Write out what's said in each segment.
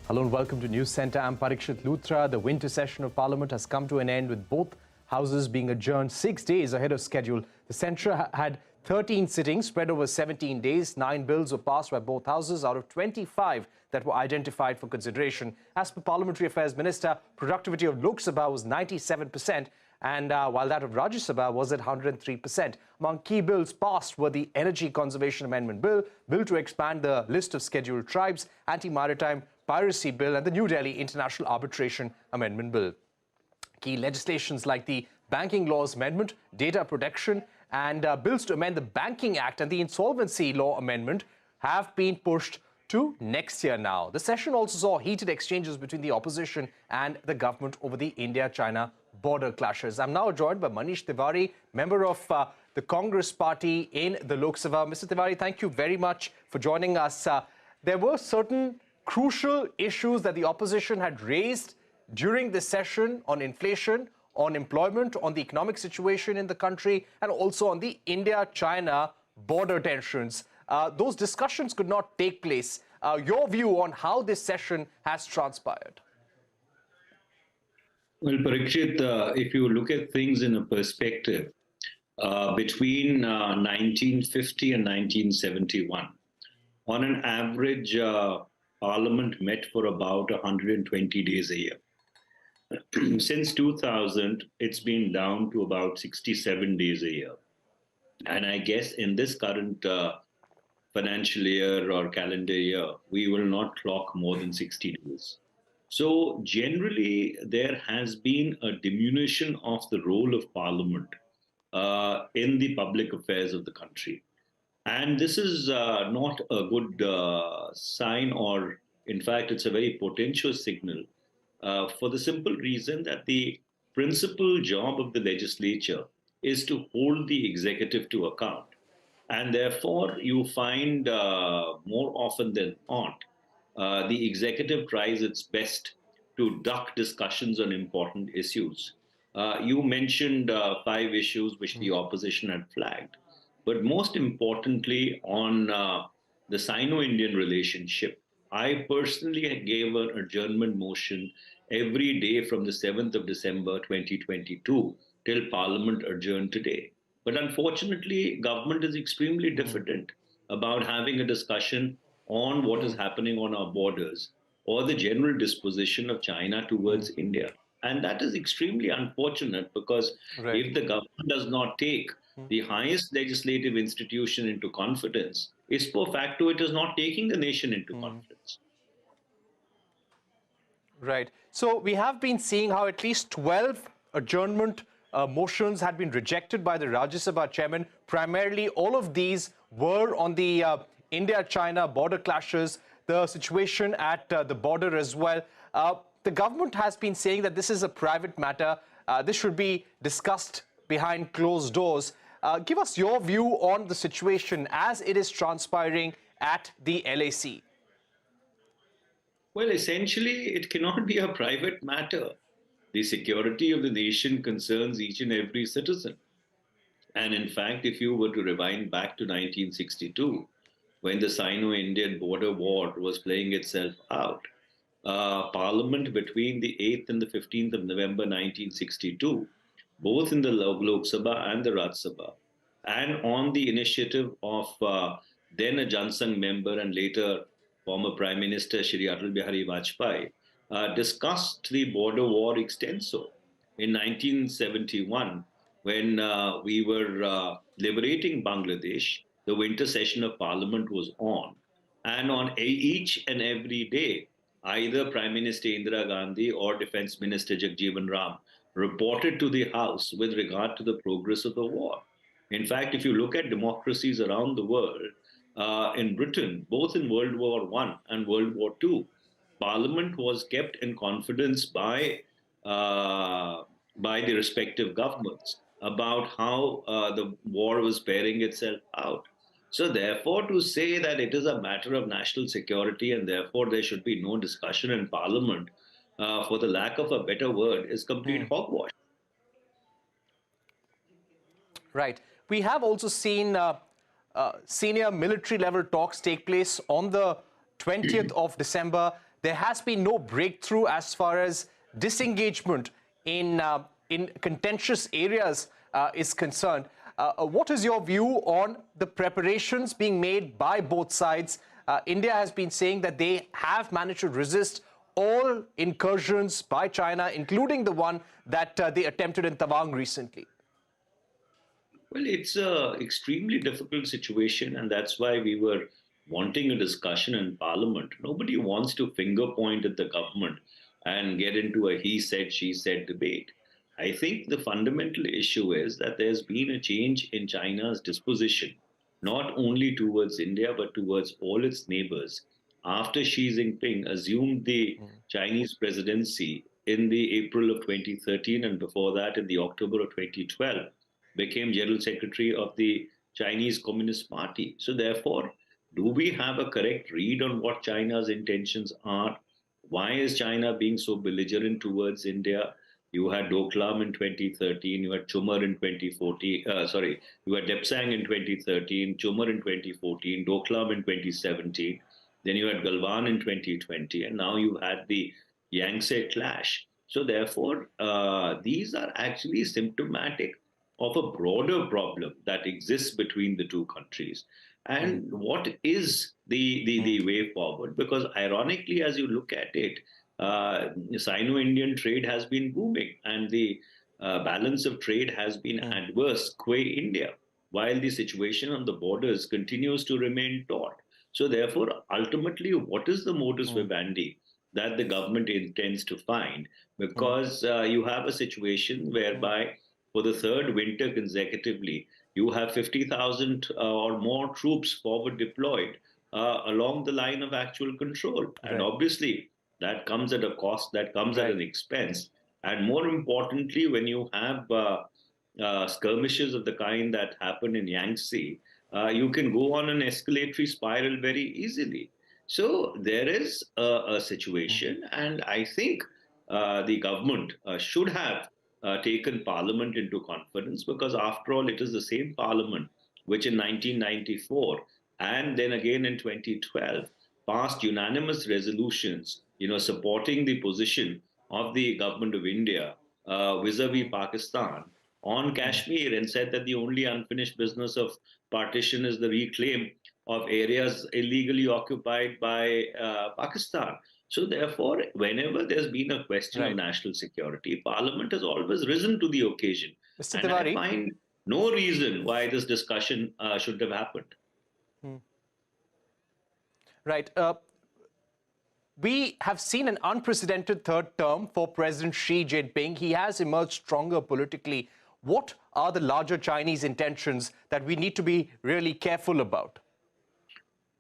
Hello and welcome to Newscentre. I'm Parikshit Luthra. The winter session of Parliament has come to an end with both houses being adjourned 6 days ahead of schedule. The Centre had 13 sittings spread over 17 days. 9 bills were passed by both houses out of 25 that were identified for consideration. As per Parliamentary Affairs Minister, productivity of Lok Sabha was 97%, and while that of Rajya Sabha was at 103%. Among key bills passed were the Energy Conservation Amendment Bill, Bill to expand the list of scheduled tribes, Anti-Maritime Piracy Bill, and the New Delhi International Arbitration Amendment Bill. Key legislations like the Banking Laws Amendment, Data Protection, and bills to amend the Banking Act and the Insolvency Law Amendment have been pushed to next year now. The session also saw heated exchanges between the opposition and the government over the India-China border clashes. I'm now joined by Manish Tewari, member of the Congress party in the Lok Sabha. Mr. Tewari, thank you very much for joining us. There were certain crucial issues that the opposition had raised during this session on inflation, on employment, on the economic situation in the country, and also on the India-China border tensions. Those discussions could not take place. Your view on how this session has transpired? Well, Parikshit, if you look at things in a perspective, between 1950 and 1971, on an average, Parliament met for about 120 days a year. Since 2000, it's been down to about 67 days a year. And I guess in this current financial year or calendar year, we will not clock more than 60 days. So generally, there has been a diminution of the role of Parliament in the public affairs of the country. And this is not a good sign, or in fact, it's a very potential signal for the simple reason that the principal job of the legislature is to hold the executive to account. And therefore, you find more often than not, the executive tries its best to duck discussions on important issues. You mentioned 5 issues which the opposition had flagged. But most importantly, on the Sino-Indian relationship, I personally gave an adjournment motion every day from the 7th of December 2022 till Parliament adjourned today. But unfortunately, government is extremely diffident about having a discussion on what is happening on our borders or the general disposition of China towards India. And that is extremely unfortunate because if the government does not take the highest legislative institution into confidence, ipso facto, it is not taking the nation into confidence. Right. So we have been seeing how at least 12 adjournment motions had been rejected by the Rajya Sabha chairman. Primarily, all of these were on the India-China border clashes, the situation at the border as well. The government has been saying that this is a private matter. This should be discussed behind closed doors. Give us your view on the situation as it is transpiring at the LAC. Well, essentially, it cannot be a private matter. The security of the nation concerns each and every citizen. And in fact, if you were to rewind back to 1962, when the Sino-Indian border war was playing itself out, Parliament between the 8th and the 15th of November 1962, both in the Lok Sabha and the Rajya Sabha, and on the initiative of then a Jansangh member and later former Prime Minister Shri Atal Bihari Vajpayee, discussed the border war extenso. In 1971, when we were liberating Bangladesh, the winter session of Parliament was on. And on each and every day, either Prime Minister Indira Gandhi or Defence Minister Jagjeevan Ram reported to the House with regard to the progress of the war. In fact, if you look at democracies around the world, in Britain, both in World War I and World War II, Parliament was kept in confidence by the respective governments about how the war was bearing itself out. So therefore, to say that it is a matter of national security and therefore there should be no discussion in Parliament, for the lack of a better word, is complete hogwash. Right. We have also seen senior military level talks take place on the 20th of December. there has been no breakthrough as far as disengagement in contentious areas is concerned. What is your view on the preparations being made by both sides? India has been saying that they have managed to resist all incursions by China, including the one that they attempted in Tawang recently. Well, it's an extremely difficult situation, and that's why we were wanting a discussion in Parliament. Nobody wants to finger point at the government and get into a he said, she said debate. I think the fundamental issue is that there's been a change in China's disposition, not only towards India, but towards all its neighbors. After Xi Jinping assumed the Chinese presidency in the April of 2013, and before that in the October of 2012, became General Secretary of the Chinese Communist Party. So therefore, do we have a correct read on what China's intentions are? Why is China being so belligerent towards India? You had Doklam in 2013, you had Chumar in 2014, you had Depsang in 2013, Chumar in 2014, Doklam in 2017, then you had Galwan in 2020, and now you had the Yangtze clash. So therefore, these are actually symptomatic of a broader problem that exists between the two countries. And what is the way forward? Because ironically, as you look at it, Sino-Indian trade has been booming and the balance of trade has been adverse qua India, while the situation on the borders continues to remain taut. So therefore, ultimately, what is the modus vivendi that the government intends to find? Because you have a situation whereby for the third winter consecutively, you have 50,000 or more troops forward deployed along the line of actual control. Right. And obviously, that comes at a cost, that comes at an expense. And more importantly, when you have skirmishes of the kind that happen in Yangtze, you can go on an escalatory spiral very easily. So there is a situation, and I think the government should have taken Parliament into confidence, because after all, it is the same Parliament which in 1994 and then again in 2012 passed unanimous resolutions, supporting the position of the government of India vis-a-vis Pakistan on Kashmir, and said that the only unfinished business of partition is the reclaim of areas illegally occupied by Pakistan. So therefore, whenever there's been a question of national security, Parliament has always risen to the occasion. Mr. And Tewari, I find no reason why this discussion should have happened. Right. We have seen an unprecedented third term for President Xi Jinping. He has emerged stronger politically. What are the larger Chinese intentions that we need to be really careful about?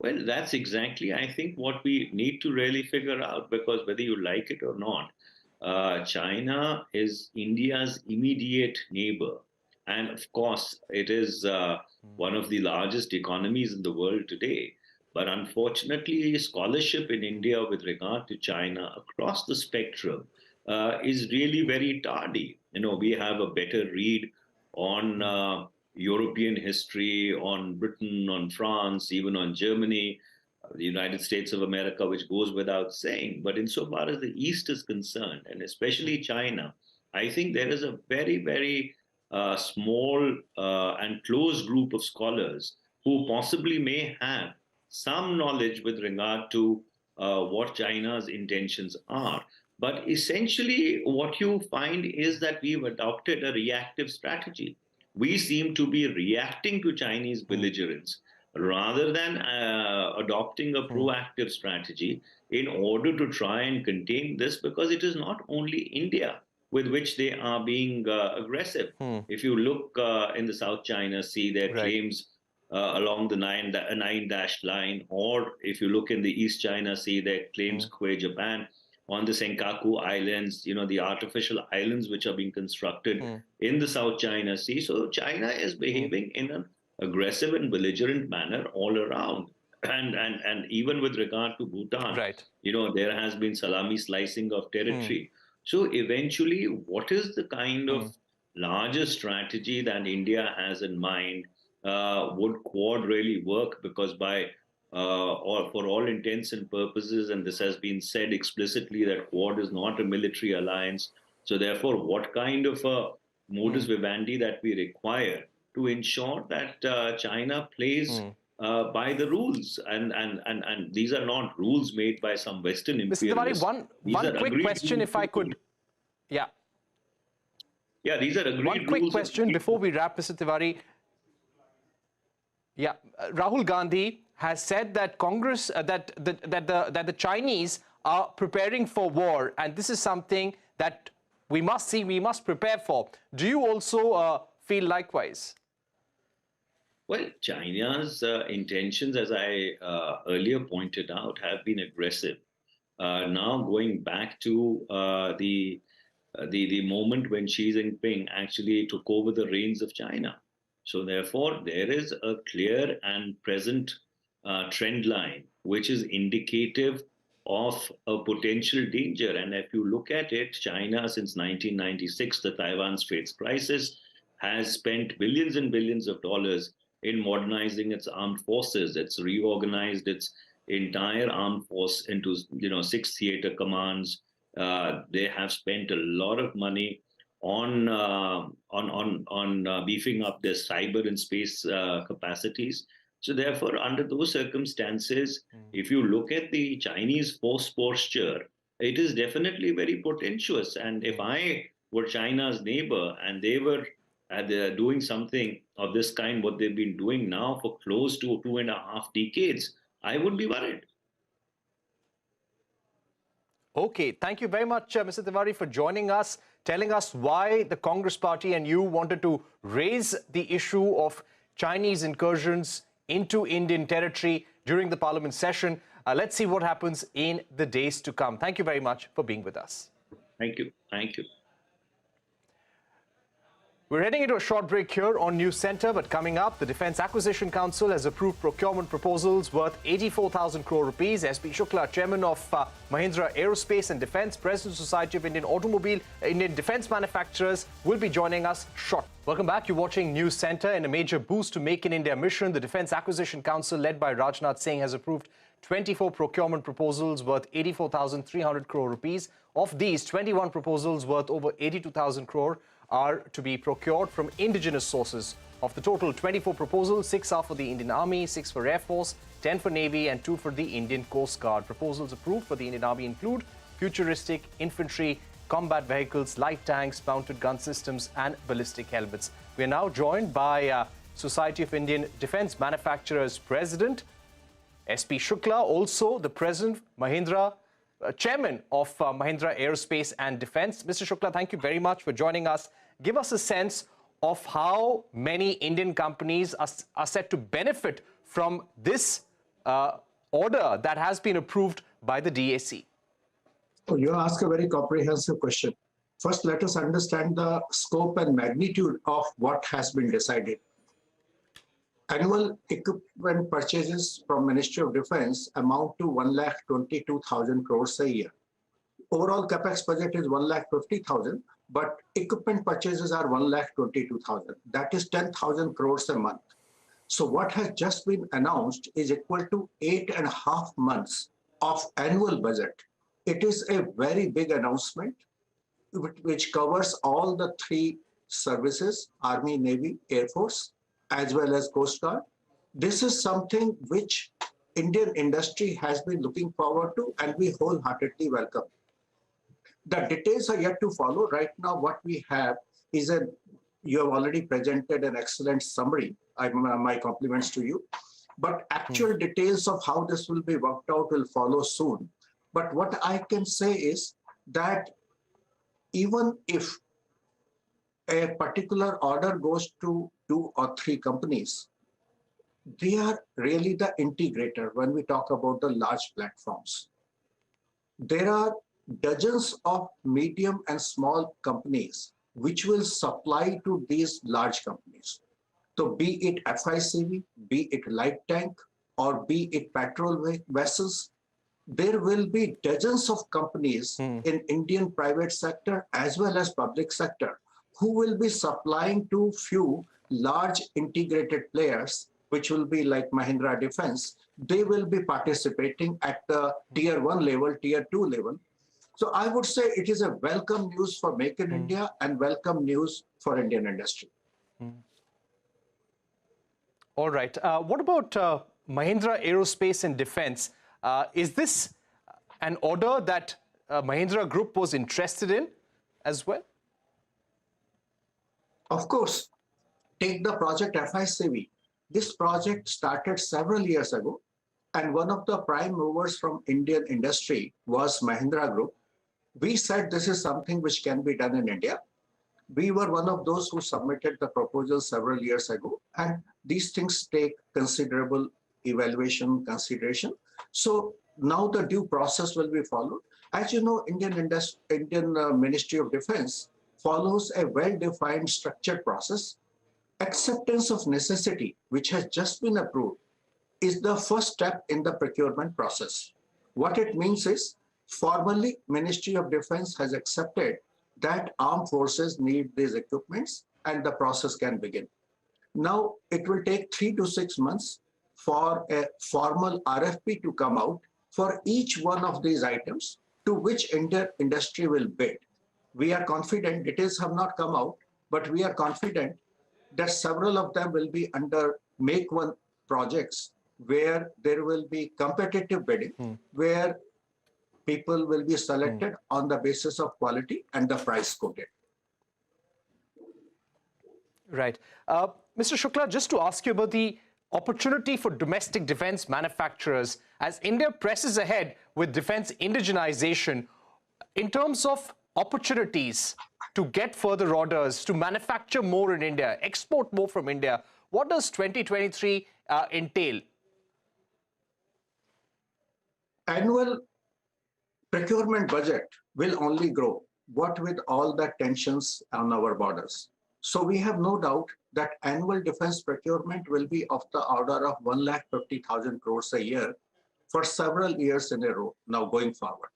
Well, that's exactly, I think, what we need to really figure out, because whether you like it or not, China is India's immediate neighbor. And of course, it is one of the largest economies in the world today. But unfortunately, scholarship in India with regard to China across the spectrum is really very tardy. We have a better read on European history, on Britain, on France, even on Germany, the United States of America, which goes without saying. But insofar as the East is concerned, and especially China, I think there is a very, very small and close group of scholars who possibly may have some knowledge with regard to what China's intentions are. But essentially, what you find is that we've adopted a reactive strategy. We seem to be reacting to Chinese belligerence rather than adopting a proactive strategy in order to try and contain this, because it is not only India with which they are being aggressive. If you look in the South China Sea, their claims along the nine-dashed line, or if you look in the East China Sea, their claims qua Japan, on the Senkaku Islands, the artificial islands which are being constructed in the South China Sea. So China is behaving in an aggressive and belligerent manner all around. And even with regard to Bhutan, there has been salami slicing of territory. So eventually, what is the kind of larger strategy that India has in mind? Would Quad really work? Because by or for all intents and purposes, and this has been said explicitly that Quad is not a military alliance. So therefore, what kind of a modus vivendi that we require to ensure that China plays by the rules, and these are not rules made by some Western Mr. Tewari, imperialists. one quick question, if I could. Yeah. Yeah, these are agreed rules. One quick question before we wrap, Mr. Tewari. Yeah, Rahul Gandhi has said that Congress, that the Chinese are preparing for war, and this is something that we must prepare for. Do you also feel likewise? Well, China's intentions, as I earlier pointed out, have been aggressive. Now going back to the moment when Xi Jinping actually took over the reins of China. So therefore, there is a clear and present trend line, which is indicative of a potential danger. And if you look at it, China, since 1996, the Taiwan Straits crisis, has spent billions and billions of dollars in modernizing its armed forces. It's reorganized its entire armed force into 6 theater commands. They have spent a lot of money on beefing up their cyber and space capacities. So therefore, under those circumstances, if you look at the Chinese force posture, it is definitely very portentous. And if I were China's neighbor and they were doing something of this kind, what they've been doing now for close to 2.5 decades, I would be worried. Okay, thank you very much, Mr. Tewari, for joining us, telling us why the Congress party and you wanted to raise the issue of Chinese incursions into Indian territory during the Parliament session. Let's see what happens in the days to come. Thank you very much for being with us. Thank you. Thank you. We're heading into a short break here on Newscentre, but coming up, the Defence Acquisition Council has approved procurement proposals worth 84,000 crore rupees. SP Shukla, chairman of Mahindra Aerospace and Defence, President Society of Indian Defence Manufacturers, will be joining us shortly. Welcome back. You're watching Newscentre. In a major boost to Make in India mission, the Defence Acquisition Council, led by Rajnath Singh, has approved 24 procurement proposals worth 84,300 crore rupees. Of these, 21 proposals worth over 82,000 crore are to be procured from indigenous sources. Of the total 24 proposals, 6 are for the Indian Army, 6 for Air Force, 10 for Navy and 2 for the Indian Coast Guard. Proposals approved for the Indian Army include futuristic infantry, combat vehicles, light tanks, mounted gun systems and ballistic helmets. We are now joined by Society of Indian Defence Manufacturers President SP Shukla, also the President Mahindra, Chairman of Mahindra Aerospace and Defence. Mr. Shukla, thank you very much for joining us. Give us a sense of how many Indian companies are set to benefit from this order that has been approved by the DAC. Oh, you ask a very comprehensive question. First, let us understand the scope and magnitude of what has been decided. Annual equipment purchases from Ministry of Defence amount to 1,22,000 crores a year. Overall capex budget is 1,50,000, but equipment purchases are 1,22,000. That is 10,000 crores a month. So what has just been announced is equal to 8.5 months of annual budget. It is a very big announcement, which covers all the 3 services, Army, Navy, Air Force, as well as Coast Guard. This is something which Indian industry has been looking forward to, and we wholeheartedly welcome. The details are yet to follow. Right now, what we have is you have already presented an excellent summary. My compliments to you. But actual details of how this will be worked out will follow soon. But what I can say is that even if a particular order goes to 2 or 3 companies, they are really the integrator when we talk about the large platforms. There are dozens of medium and small companies which will supply to these large companies. So be it FICV, be it light tank, or be it petrol vessels, there will be dozens of companies in Indian private sector as well as public sector who will be supplying to few large integrated players which will be like Mahindra Defense, they will be participating at the tier 1 level, tier 2 level. So I would say it is a welcome news for Make in India and welcome news for Indian industry. All right. What about Mahindra Aerospace and Defense? Is this an order that Mahindra Group was interested in as well? Of course, take the project FICV. This project started several years ago, and one of the prime movers from Indian industry was Mahindra Group. We said this is something which can be done in India. We were one of those who submitted the proposal several years ago, and these things take considerable evaluation consideration. So now the due process will be followed. As you know, Indian Ministry of Defense follows a well-defined structured process. Acceptance of necessity, which has just been approved, is the first step in the procurement process. What it means is, formally, Ministry of Defense has accepted that armed forces need these equipments and the process can begin. Now, it will take 3 to 6 months for a formal RFP to come out for each one of these items to which industry will bid. We are confident, details have not come out, but we are confident that several of them will be under Make One projects where there will be competitive bidding, where people will be selected on the basis of quality and the price quoted. Right. Mr. Shukla, just to ask you about the opportunity for domestic defense manufacturers as India presses ahead with defense indigenization, in terms of opportunities to get further orders, to manufacture more in India, export more from India, what does 2023 entail? Annual procurement budget will only grow, what with all the tensions on our borders. So we have no doubt that annual defense procurement will be of the order of 150,000 crores a year for several years in a row now going forward.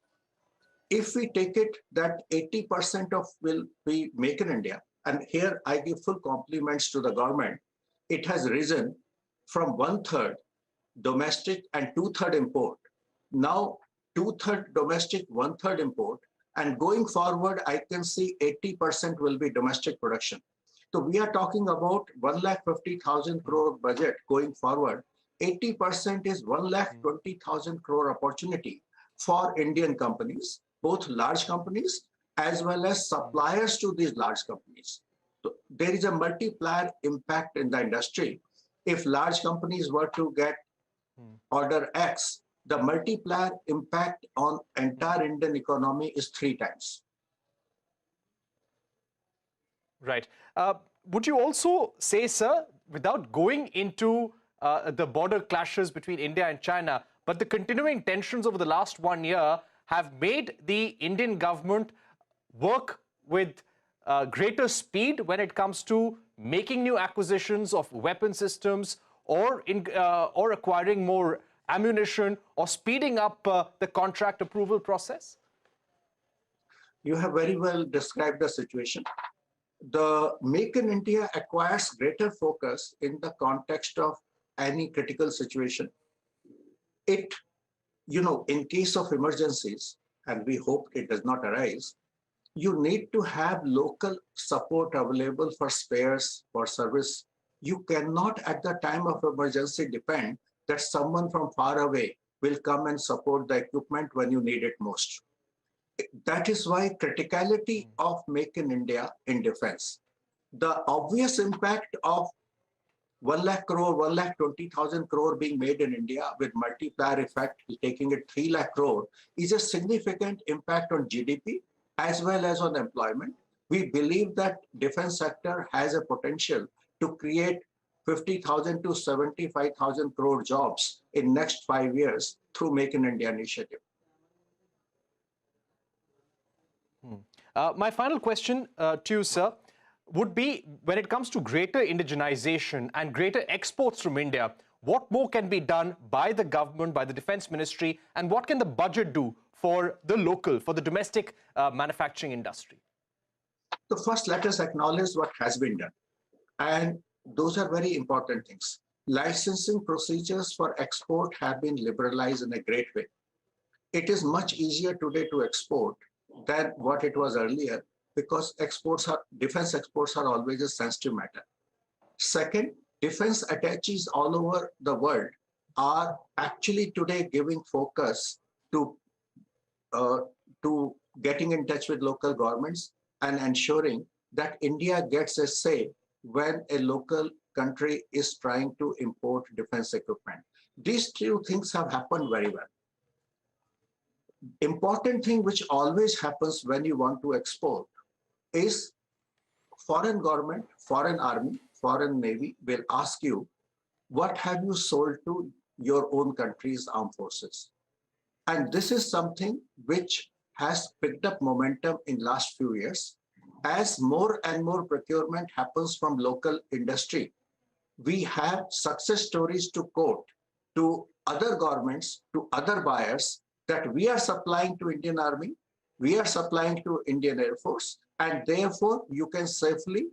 If we take it that 80% of will be Make in India, and here I give full compliments to the government, it has risen from 1/3 domestic and 2/3 import. Now 2/3 domestic, 1/3 import, and going forward, I can see 80% will be domestic production. So we are talking about 150,000 crore budget going forward. 80% is 120,000 crore opportunity for Indian companies, both large companies as well as suppliers to these large companies. So there is a multiplier impact in the industry. If large companies were to get order X, the multiplier impact on entire Indian economy is 3 times. Right. Would you also say, sir, without going into the border clashes between India and China, but the continuing tensions over the last 1 year have made the Indian government work with greater speed when it comes to making new acquisitions of weapon systems or acquiring more ammunition or speeding up the contract approval process? You have very well described the situation. The Make in India acquires greater focus in the context of any critical situation. It, in case of emergencies, and we hope it does not arise, you need to have local support available for spares, for service. You cannot at the time of emergency depend that someone from far away will come and support the equipment when you need it most. That is why criticality of Make in India in defense. The obvious impact of 1 lakh crore, 120,000 crore being made in India with multiplier effect, taking it 3 lakh crore, is a significant impact on GDP as well as on employment. We believe that defense sector has a potential to create 50,000 to 75,000 crore jobs in next 5 years through Make in India initiative. My final question to you, sir, would be when it comes to greater indigenization and greater exports from India, what more can be done by the government, by the Defense Ministry, and what can the budget do for the local, for the domestic manufacturing industry? So first, let us acknowledge what has been done. And those are very important things. licensing procedures for export have been liberalized in a great way. It is much easier today to export than what it was earlier because defense exports are always a sensitive matter. Second, defense attaches all over the world are actually today giving focus to getting in touch with local governments and ensuring that India gets a say when a local country is trying to import defense equipment. These two things have happened very well. Important thing which always happens when you want to export is foreign government, foreign army, foreign navy will ask you, what have you sold to your own country's armed forces? And this is something which has picked up momentum in last few years. As more and more procurement happens from local industry, we have success stories to quote to other governments, to other buyers, that we are supplying to Indian Army, we are supplying to Indian Air Force, and therefore you can safely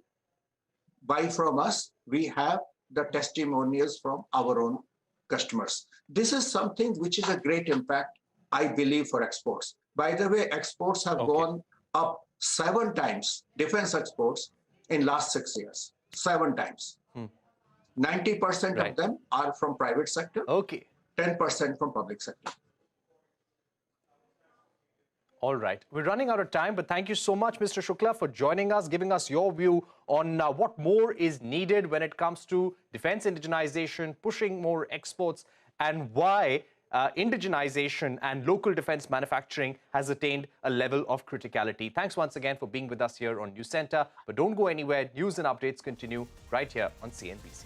buy from us. We have the testimonials from our own customers. This is something which is a great impact, I believe, for exports. By the way, exports have gone up 7 times, defense exports, in last 6 years, 7 times. 90% of them are from private sector, 10% from public sector. All right. We're running out of time, but thank you so much, Mr. Shukla, for joining us, giving us your view on what more is needed when it comes to defense indigenization, pushing more exports, and why indigenization and local defense manufacturing has attained a level of criticality. Thanks once again for being with us here on Newscentre. But don't go anywhere. News and updates continue right here on CNBC.